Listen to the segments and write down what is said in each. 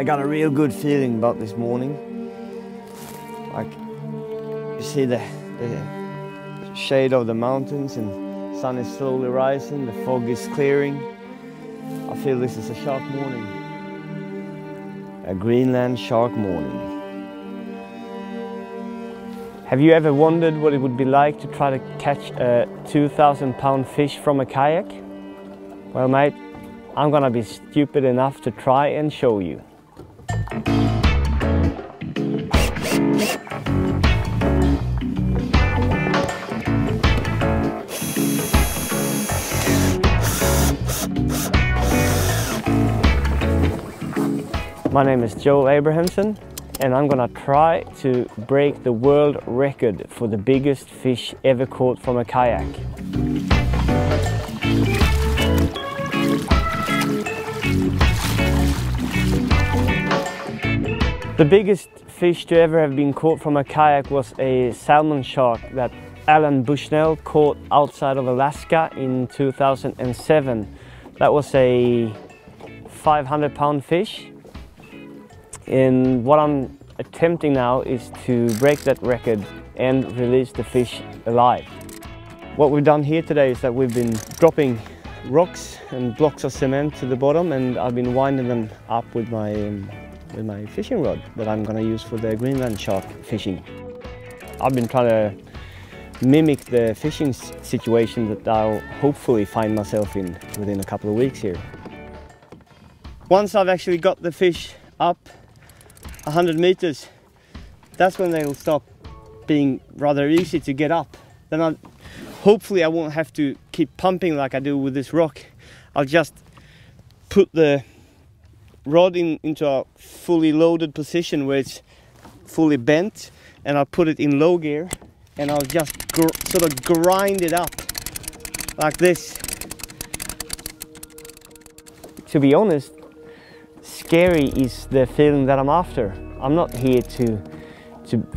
I got a real good feeling about this morning. Like, you see the shade of the mountains and the sun is slowly rising, the fog is clearing. I feel this is a shark morning. A Greenland shark morning. Have you ever wondered what it would be like to try to catch a 2,000-pound fish from a kayak? Well, mate, I'm gonna be stupid enough to try and show you. My name is Joel Abrahamson, and I'm gonna try to break the world record for the biggest fish ever caught from a kayak. The biggest fish to ever have been caught from a kayak was a salmon shark that Alan Bushnell caught outside of Alaska in 2007. That was a 500-pound fish. And what I'm attempting now is to break that record and release the fish alive. What we've done here today is that we've been dropping rocks and blocks of cement to the bottom, and I've been winding them up with my fishing rod that I'm going to use for the Greenland shark fishing. I've been trying to mimic the fishing situation that I'll hopefully find myself in within a couple of weeks here. Once I've actually got the fish up 100 meters, that's when they'll stop being rather easy to get up. Then hopefully I won't have to keep pumping like I do with this rock. I'll just put the rod into a fully loaded position where it's fully bent, and I'll put it in low gear and I'll just sort of grind it up like this. To be honest, scary is the feeling that I'm after. I'm not here to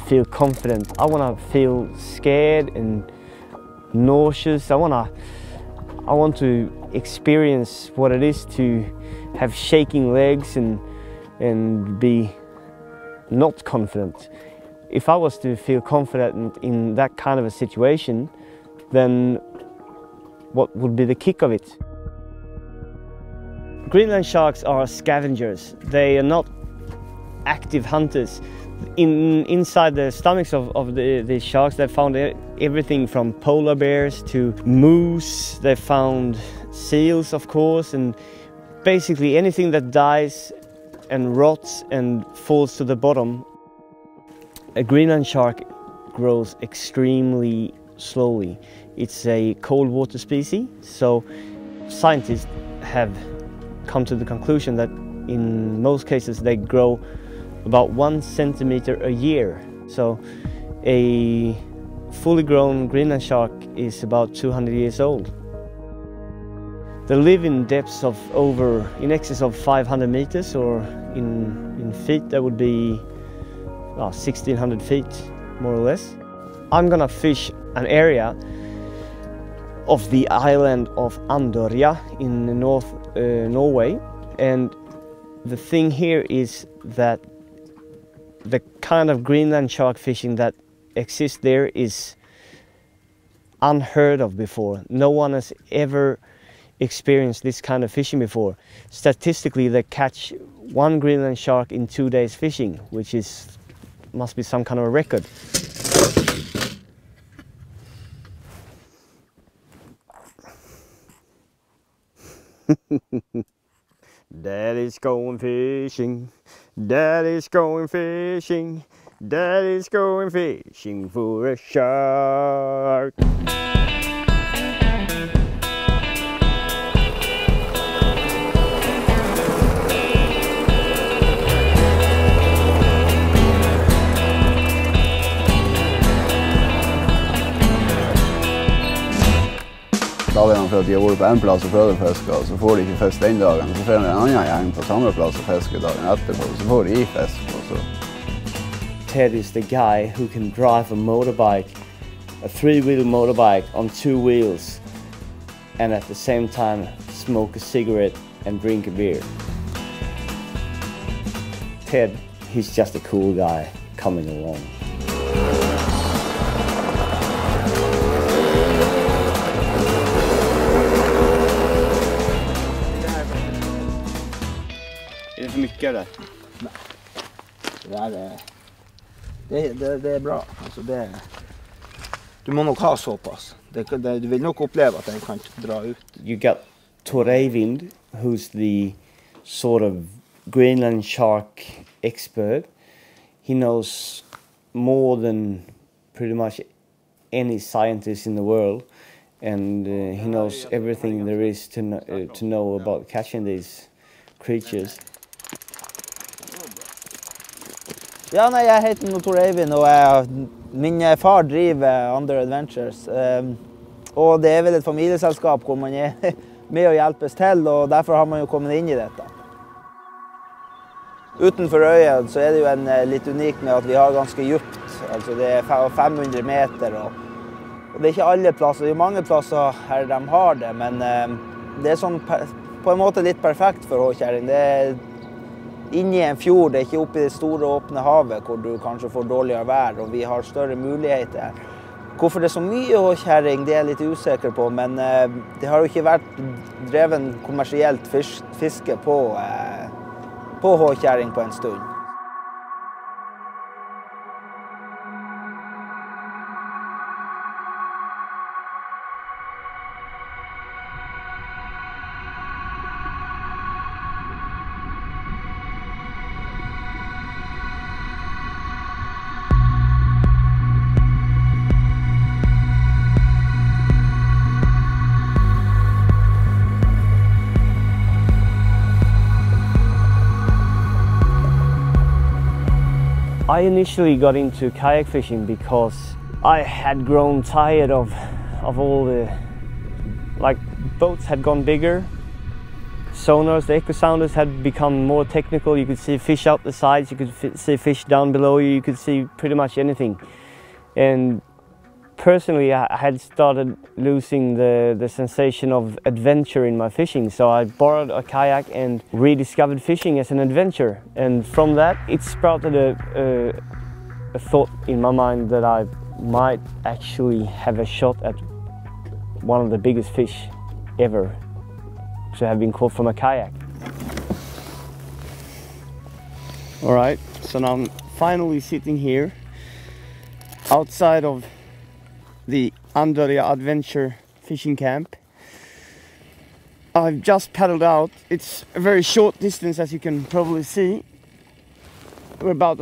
feel confident. I want to feel scared and nauseous. I want to experience what it is to have shaking legs and be not confident. If I was to feel confident in that kind of a situation, then what would be the kick of it? Greenland sharks are scavengers. They are not active hunters. Inside the stomachs of the sharks, they found everything from polar bears to moose. They found seals, of course, and basically anything that dies and rots and falls to the bottom. A Greenland shark grows extremely slowly. It's a cold water species, so scientists have come to the conclusion that in most cases they grow about 1 centimeter a year. So a fully grown Greenland shark is about 200 years old. They live in depths of in excess of 500 meters, or in feet that would be 1,600 feet, more or less. I'm gonna fish an area of the island of Andorja in North Norway, and the thing here is that the kind of Greenland shark fishing that exists there is unheard of before. No one has ever experienced this kind of fishing before. Statistically, they catch 1 Greenland shark in 2 days fishing, which must be some kind of a record. Daddy's going fishing, Daddy's going fishing, Daddy's going fishing for a shark. Dagen for at de har vært på en plass og prøvd å fiske, og så får de ikke fisk den dagen, så får de en annen gjeng på samme plass og fiske dagen etterpå, så får de fisk. Ted is the guy who can drive a motorbike, a 3-wheel motorbike on 2 wheels, and at the same time smoke a cigarette and drink a beer. Ted, he's just a cool guy coming along. Är det för mycket där? Nej. Det är bra. Alltså du må nog ha så pass. Du vill nog uppleva att den kan dra ut. You got Tor Eivind, who's the sort of Greenland shark expert. He knows more than pretty much any scientist in the world, and he knows everything there is to know about catching these creatures. Ja, nej, jag heter Tor Eivind och min far driver Andorja Adventures. Och det är väl ett familjesällskap hvor man är med och hjälpes till, och därför har man ju kommit in i detta. Utanför ön så är det ju lite unikt med att vi har ganska djupt, alltså det är 500 meter och det är inte alla platser, det är många platser här de har det, men det är som på en måte lite perfekt för håkärring. Det är inne i en fjord, det är inte uppe i det stora öppna havet hvor du kanske får dårligare vær, och vi har större möjligheter. Hvorfor det är så mycket håkärring, det är jag lite osäker på, men det har ju inte varit dreven kommersiellt fiske på håkärring på en stund. I initially got into kayak fishing because I had grown tired of all the, like, boats had gone bigger, sonars, the echo sounders had become more technical. You could see fish out the sides, you could see fish down below you, you could see pretty much anything. And personally I had started losing the sensation of adventure in my fishing, so I borrowed a kayak and rediscovered fishing as an adventure, and from that it sprouted a thought in my mind that I might actually have a shot at one of the biggest fish ever to have been caught from a kayak. Alright, so now I'm finally sitting here outside of the Andorja Adventure fishing camp. I've just paddled out. It's a very short distance, as you can probably see. We're about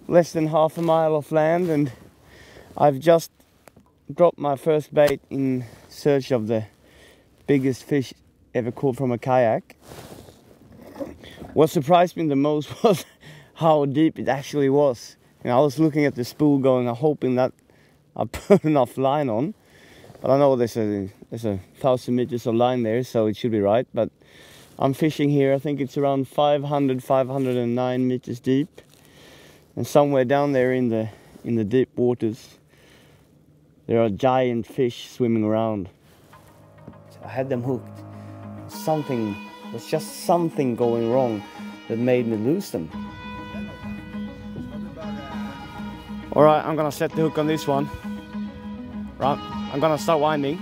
less than half a mile off land, and I've just dropped my first bait in search of the biggest fish ever caught from a kayak. What surprised me the most was how deep it actually was. And I was looking at the spool going, I'm hoping that I put enough line on, but I know there's a 1,000 meters of line there, so it should be right. But I'm fishing here, I think it's around 509 meters deep, and somewhere down there in the deep waters there are giant fish swimming around. I had them hooked. There's something going wrong that made me lose them. Alright, I'm gonna set the hook on this one. Right, I'm gonna start winding.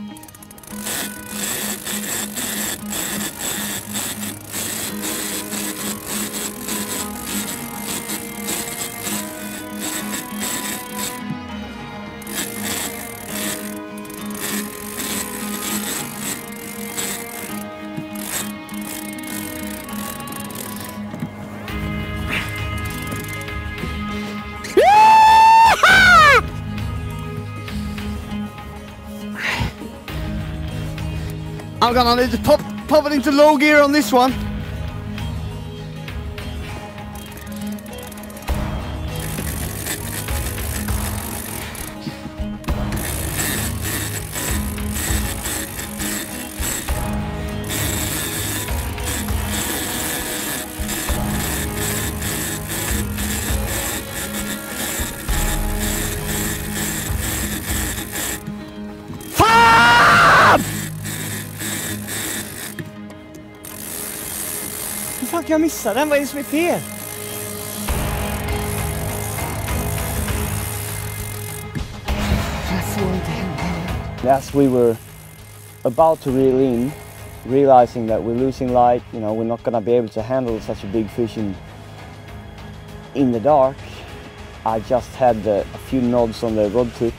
I'm gonna need to pop it into low gear on this one. Fuck, jag missade den, vad är det som är fel? As we were about to reel in, realizing that we're losing light, you know, we're not gonna be able to handle such a big fish in the dark, I just had a few nods on the rod tip.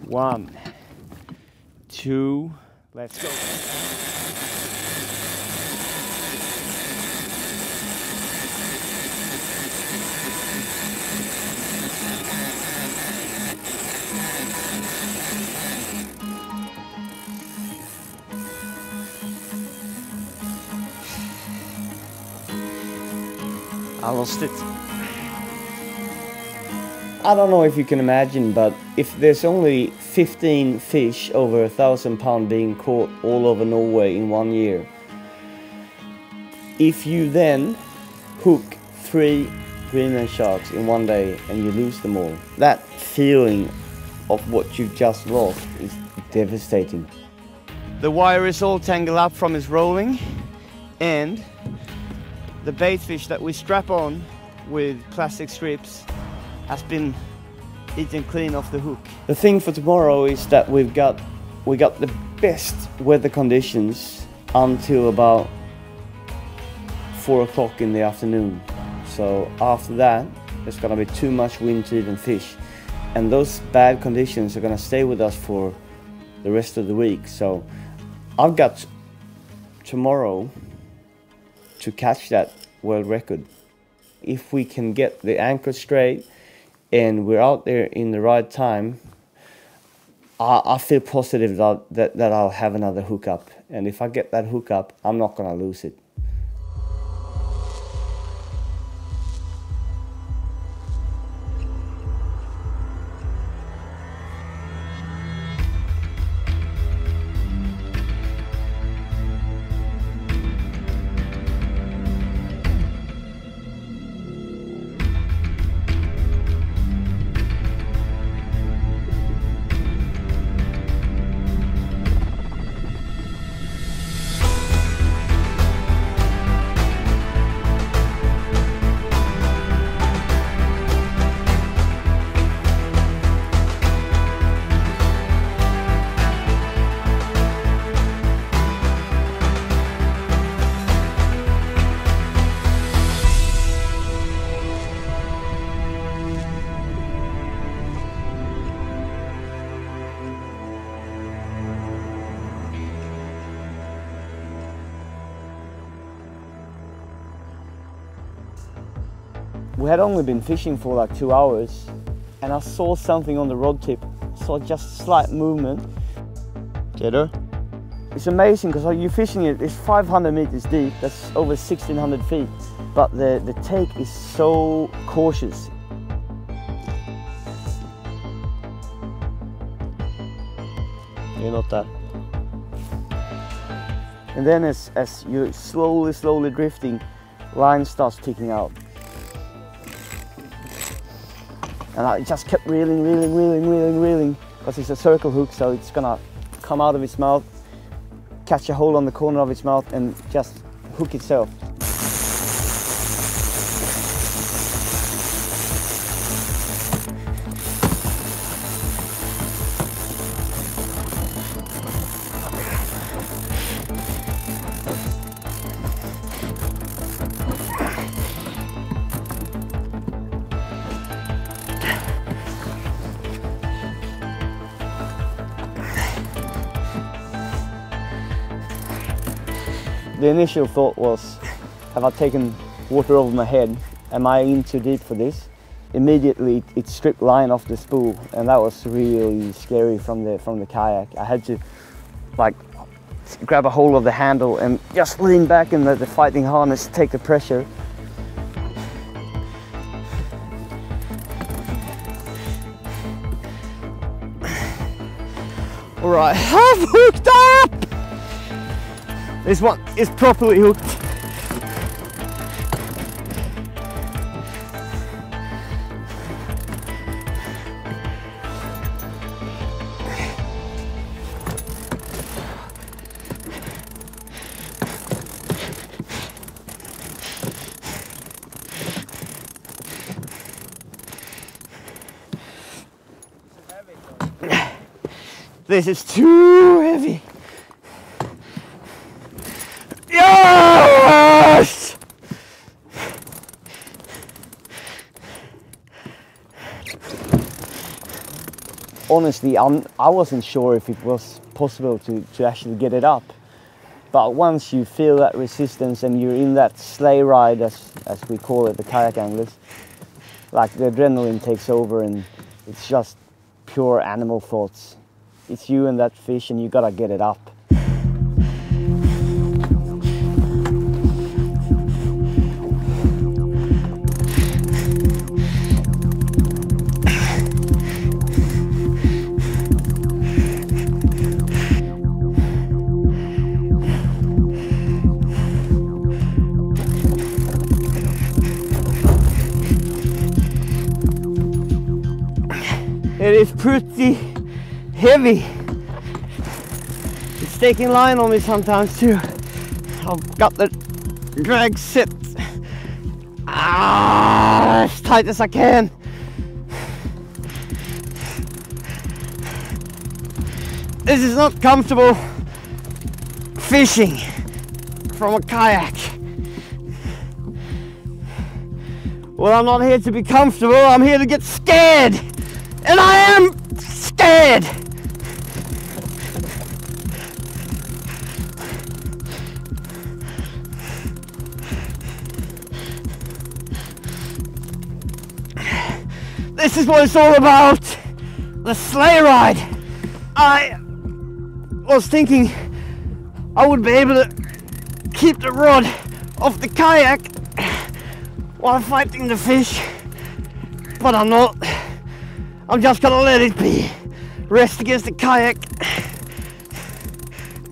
One, two, let's go. I lost it. I don't know if you can imagine, but if there's only 15 fish over 1,000 pounds being caught all over Norway in 1 year, if you then hook 3 Greenland sharks in 1 day and you lose them all, that feeling of what you've just lost is devastating. The wire is all tangled up from its rolling, and the bait fish that we strap on with plastic strips has been eaten clean off the hook. The thing for tomorrow is that we got the best weather conditions until about 4 o'clock in the afternoon. So after that, there's gonna be too much wind to even fish. And those bad conditions are gonna stay with us for the rest of the week. So I've got tomorrow to catch that world record. If we can get the anchor straight and we're out there in the right time, I feel positive that I'll have another hookup. And if I get that hookup, I'm not gonna lose it. We had only been fishing for like 2 hours, and I saw something on the rod tip. Saw just slight movement. Get her? It's amazing because you're fishing it, it's 500 meters deep, that's over 1,600 feet. But the take is so cautious. You're not that. And then as you're slowly drifting, line starts ticking out. And I just kept reeling, because it's a circle hook, so it's gonna come out of its mouth, catch a hold on the corner of its mouth and just hook itself. The initial thought was, have I taken water over my head? Am I in too deep for this? Immediately it stripped line off the spool, and that was really scary from the kayak. I had to like grab a hold of the handle and just lean back in the fighting harness, take the pressure. All right, I've hooked up! This one is properly hooked. This is too heavy. Yes! Honestly, I wasn't sure if it was possible to actually get it up. But once you feel that resistance and you're in that sleigh ride, as we call it, the kayak anglers, like the adrenaline takes over and it's just pure animal thoughts. It's you and that fish and you gotta get it up. It is pretty heavy. It's taking line on me sometimes too. I've got the drag set as tight as I can. This is not comfortable fishing from a kayak. Well, I'm not here to be comfortable, I'm here to get scared. And I am scared. This is what it's all about. The sleigh ride. I was thinking I would be able to keep the rod off the kayak while fighting the fish, but I'm not. I'm just gonna let it be. Rest against the kayak.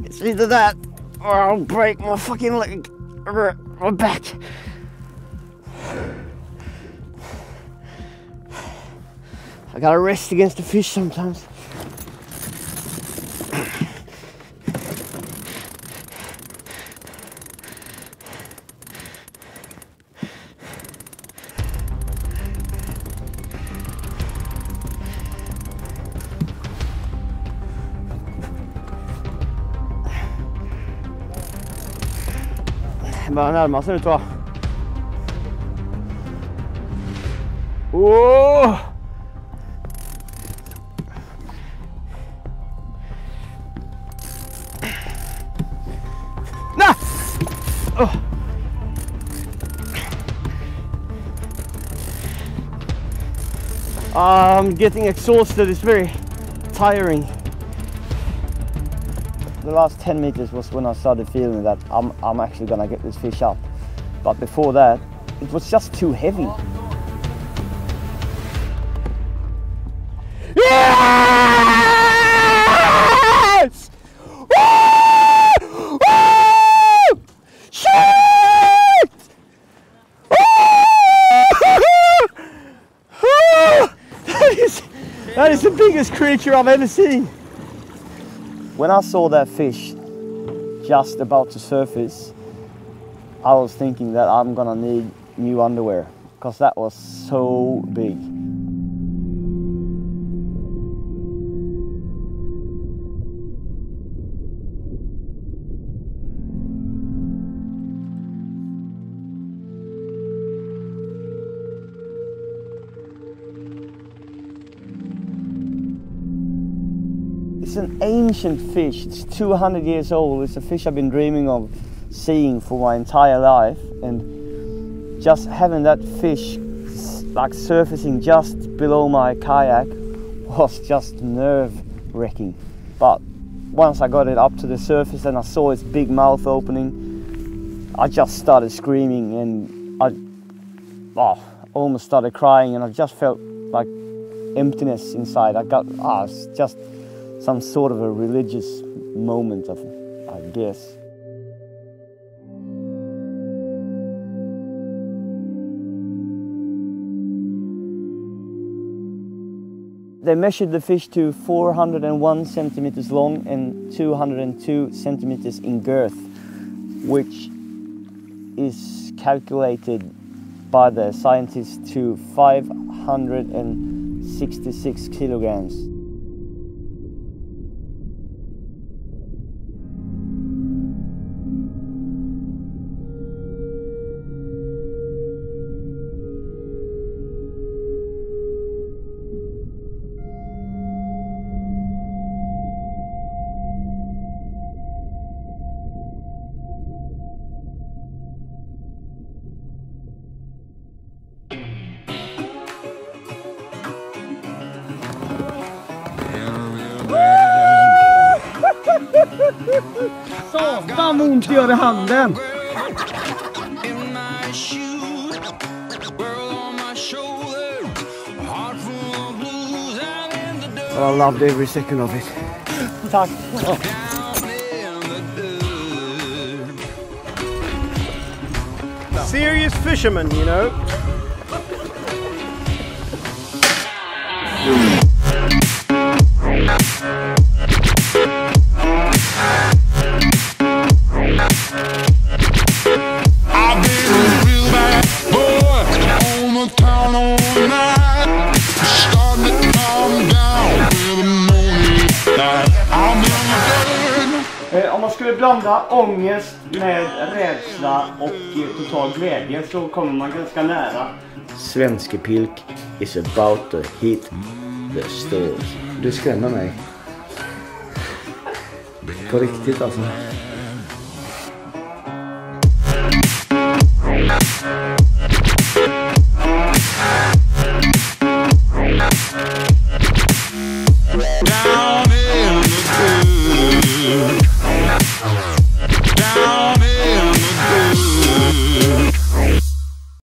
It's either that or I'll break my fucking leg or my back. I gotta rest against the fish sometimes. Börjar närma sig nu tror jag. Åh! Nej! Oh. I'm getting exhausted, it's very tiring. The last 10 meters was when I started feeling that I'm actually gonna get this fish up. But before that, it was just too heavy. Yes! Woo! Woo! Shit! That is the biggest creature I've ever seen. When I saw that fish just about to surface, I was thinking that I'm gonna need new underwear because that was so big. It's an ancient fish, it's 200 years old, it's a fish I've been dreaming of seeing for my entire life, and just having that fish like surfacing just below my kayak was just nerve-wracking. But once I got it up to the surface and I saw its big mouth opening, I just started screaming and I almost started crying, and I just felt like emptiness inside. It's just some sort of a religious moment of, I guess. They measured the fish to 401 centimeters long and 202 centimeters in girth, which is calculated by the scientists to 566 kilograms. Satan ont gör i handen. Well, I loved every second of it. Tack. Serious fisherman, you know. Om man skulle blanda ångest med rädsla och total glädje så kommer man ganska nära. Svenske pilk is about to hit the stores. Du skrämmer mig. På riktigt alltså.